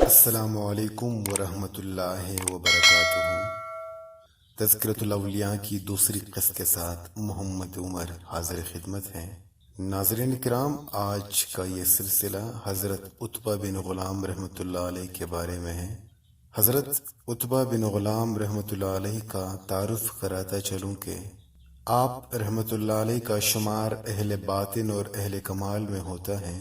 السلام علیکم ورحمۃ اللہ وبرکاتہ۔ تذکرۃ الاولیاء کی دوسری قسط کے ساتھ محمد عمر حاضر خدمت ہیں۔ ناظرین کرام، آج کا یہ سلسلہ حضرت عتبہ بن غلام رحمۃ اللہ علیہ کے بارے میں ہے۔ حضرت عتبہ بن غلام رحمۃ اللہ علیہ کا تعارف کراتا چلوں کہ آپ رحمۃ اللہ علیہ کا شمار اہل باطن اور اہل کمال میں ہوتا ہے،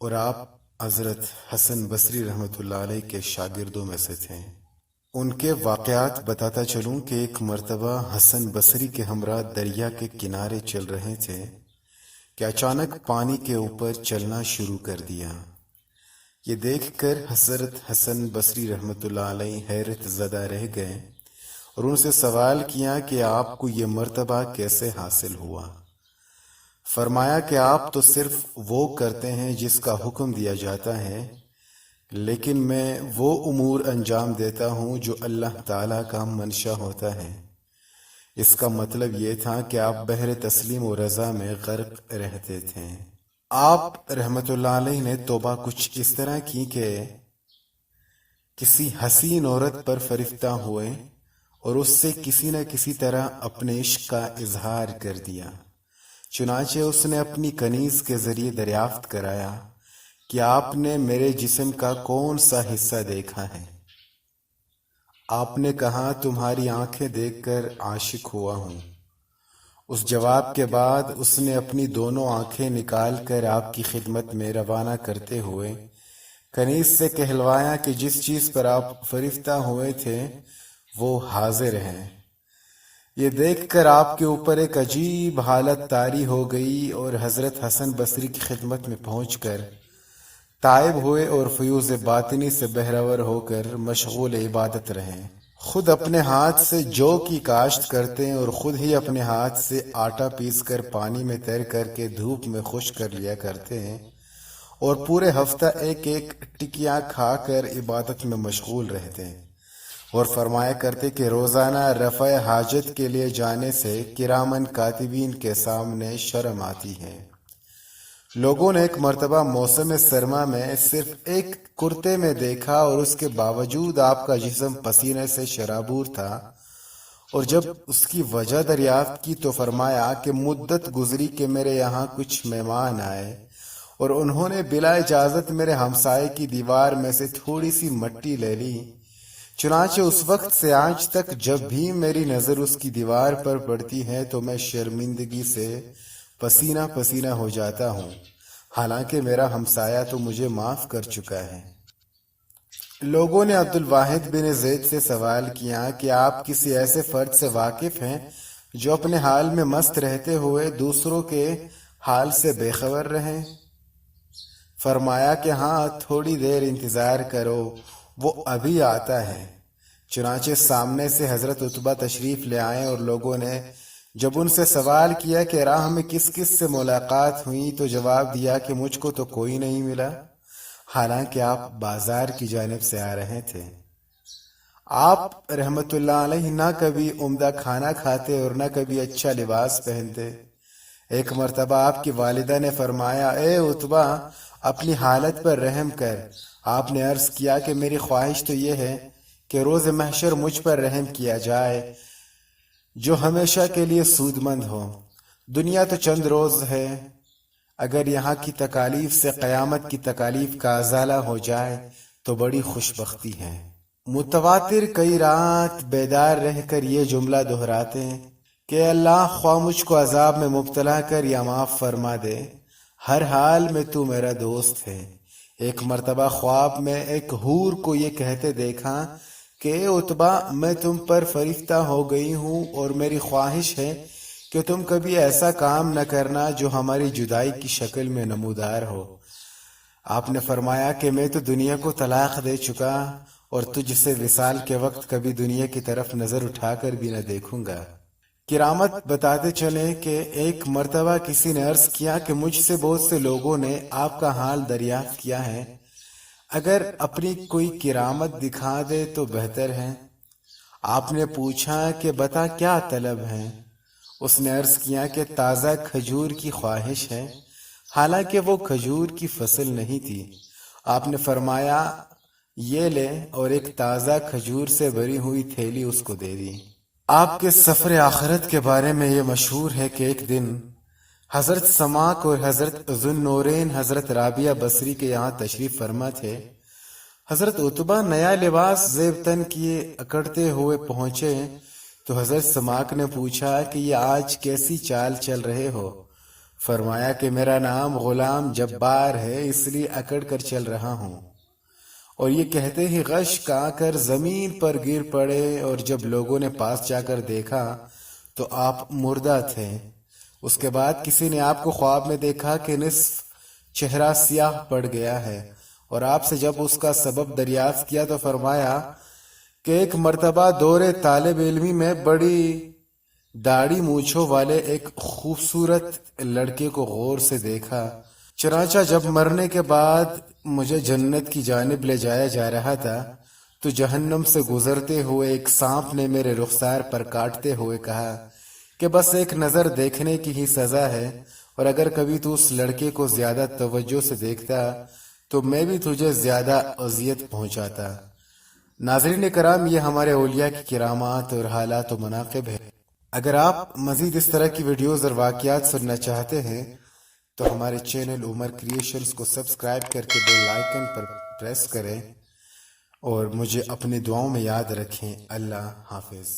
اور آپ حضرت حسن بصری رحمۃ اللہ علیہ کے شاگردوں میں سے تھے۔ ان کے واقعات بتاتا چلوں کہ ایک مرتبہ حسن بصری کے ہمراہ دریا کے کنارے چل رہے تھے کہ اچانک پانی کے اوپر چلنا شروع کر دیا۔ یہ دیکھ کر حضرت حسن بصری رحمۃ اللہ علیہ حیرت زدہ رہ گئے اور ان سے سوال کیا کہ آپ کو یہ مرتبہ کیسے حاصل ہوا؟ فرمایا کہ آپ تو صرف وہ کرتے ہیں جس کا حکم دیا جاتا ہے، لیکن میں وہ امور انجام دیتا ہوں جو اللہ تعالیٰ کا منشا ہوتا ہے۔ اس کا مطلب یہ تھا کہ آپ بحر تسلیم و رضا میں غرق رہتے تھے۔ آپ رحمت اللہ علیہ نے توبہ کچھ اس طرح کی کہ کسی حسین عورت پر فریفتہ ہوئے اور اس سے کسی نہ کسی طرح اپنے عشق کا اظہار کر دیا۔ چنانچہ اس نے اپنی کنیز کے ذریعے دریافت کرایا کہ آپ نے میرے جسم کا کون سا حصہ دیکھا ہے؟ آپ نے کہا، تمہاری آنکھیں دیکھ کر عاشق ہوا ہوں۔ اس جواب کے بعد اس نے اپنی دونوں آنکھیں نکال کر آپ کی خدمت میں روانہ کرتے ہوئے کنیز سے کہلوایا کہ جس چیز پر آپ فریفتہ ہوئے تھے وہ حاضر ہے۔ یہ دیکھ کر آپ کے اوپر ایک عجیب حالت طاری ہو گئی اور حضرت حسن بصری کی خدمت میں پہنچ کر تائب ہوئے اور فیوز باطنی سے بہرور ہو کر مشغول عبادت رہے۔ خود اپنے ہاتھ سے جو کی کاشت کرتے ہیں اور خود ہی اپنے ہاتھ سے آٹا پیس کر پانی میں تیر کر کے دھوپ میں خشک کر لیا کرتے ہیں، اور پورے ہفتہ ایک ایک ٹکیاں کھا کر عبادت میں مشغول رہتے ہیں، اور فرمایا کرتے کہ روزانہ رفع حاجت کے لیے جانے سے کرامن کاتبین کے سامنے شرم آتی ہے۔ لوگوں نے ایک مرتبہ موسم سرما میں صرف ایک کرتے میں دیکھا اور اس کے باوجود آپ کا جسم پسینے سے شرابور تھا، اور جب اس کی وجہ دریافت کی تو فرمایا کہ مدت گزری کہ میرے یہاں کچھ مہمان آئے اور انہوں نے بلا اجازت میرے ہمسائے کی دیوار میں سے تھوڑی سی مٹی لے لی۔ چنانچہ اس وقت سے آج تک جب بھی میری نظر اس کی دیوار پر پڑتی ہے تو میں شرمندگی سے پسینہ پسینہ ہو جاتا ہوں، حالانکہ میرا ہمسایہ تو مجھے معاف کر چکا ہے۔ لوگوں نے عبد الواحد بن زید سے سوال کیا کہ آپ کسی ایسے فرد سے واقف ہیں جو اپنے حال میں مست رہتے ہوئے دوسروں کے حال سے بے خبر رہیں؟ فرمایا کہ ہاں، تھوڑی دیر انتظار کرو، وہ ابھی آتا ہے۔ چنانچہ سامنے سے حضرت عتبہ تشریف لے آئے اور لوگوں نے جب ان سے سوال کیا کہ راہ میں کس کس سے ملاقات ہوئی تو جواب دیا کہ مجھ کو تو کوئی نہیں ملا، حالانکہ آپ بازار کی جانب سے آ رہے تھے۔ آپ رحمت اللہ علیہ نہ کبھی عمدہ کھانا کھاتے اور نہ کبھی اچھا لباس پہنتے۔ ایک مرتبہ آپ کی والدہ نے فرمایا، اے عتبہ، اپنی حالت پر رحم کر۔ آپ نے عرض کیا کہ میری خواہش تو یہ ہے کہ روز محشر مجھ پر رحم کیا جائے جو ہمیشہ کے لیے سود مند ہو۔ دنیا تو چند روز ہے، اگر یہاں کی تکالیف سے قیامت کی تکالیف کا ازالہ ہو جائے تو بڑی خوش بختی ہے۔ متواتر کئی رات بیدار رہ کر یہ جملہ دہراتے ہیں کہ اللہ خواہ مجھ کو عذاب میں مبتلا کر یا معاف فرما دے، ہر حال میں تو میرا دوست ہے۔ ایک مرتبہ خواب میں ایک حور کو یہ کہتے دیکھا کہ اے عتبہ، میں تم پر فریفتہ ہو گئی ہوں اور میری خواہش ہے کہ تم کبھی ایسا کام نہ کرنا جو ہماری جدائی کی شکل میں نمودار ہو۔ آپ نے فرمایا کہ میں تو دنیا کو طلاق دے چکا اور تجھ سے وصال کے وقت کبھی دنیا کی طرف نظر اٹھا کر بھی نہ دیکھوں گا۔ کرامت بتاتے چلیں کہ ایک مرتبہ کسی نے عرض کیا کہ مجھ سے بہت سے لوگوں نے آپ کا حال دریافت کیا ہے، اگر اپنی کوئی کرامت دکھا دے تو بہتر ہے۔ آپ نے پوچھا کہ بتا کیا طلب ہے؟ اس نے عرض کیا کہ تازہ کھجور کی خواہش ہے، حالانکہ وہ کھجور کی فصل نہیں تھی۔ آپ نے فرمایا یہ لے، اور ایک تازہ کھجور سے بھری ہوئی تھیلی اس کو دے دی۔ آپ کے سفر آخرت کے بارے میں یہ مشہور ہے کہ ایک دن حضرت سماک اور حضرت ذوالنورین حضرت رابعہ بصری کے یہاں تشریف فرما تھے۔ حضرت عتبہ نیا لباس زیب تن کیے اکڑتے ہوئے پہنچے تو حضرت سماک نے پوچھا کہ یہ آج کیسی چال چل رہے ہو؟ فرمایا کہ میرا نام غلام جبار ہے، اس لیے اکڑ کر چل رہا ہوں۔ اور یہ کہتے ہی غشک آ کر زمین پر گر پڑے، اور جب لوگوں نے پاس جا کر دیکھا تو آپ مردہ تھے۔ اس کے بعد کسی نے آپ کو خواب میں دیکھا کہ نصف چہرہ سیاہ پڑ گیا ہے، اور آپ سے جب اس کا سبب دریافت کیا تو فرمایا کہ ایک مرتبہ دور طالب علمی میں بڑی داڑھی مونچھوں والے ایک خوبصورت لڑکے کو غور سے دیکھا، چنانچہ جب مرنے کے بعد مجھے جنت کی جانب لے جایا جا رہا تھا تو جہنم سے گزرتے ہوئے ایک سانپ نے میرے رخسار پر کاٹتے ہوئے کہا کہ بس ایک نظر دیکھنے کی ہی سزا ہے، اور اگر کبھی تو اس لڑکے کو زیادہ توجہ سے دیکھتا تو میں بھی تجھے زیادہ اذیت پہنچاتا۔ ناظرین کرام، یہ ہمارے اولیاء کی کرامات اور حالات و مناقب ہے۔ اگر آپ مزید اس طرح کی ویڈیوز اور واقعات سننا چاہتے ہیں تو ہمارے چینل عمر کریشنز کو سبسکرائب کر کے بیل آئیکن پر پریس کریں، اور مجھے اپنی دعاؤں میں یاد رکھیں۔ اللہ حافظ۔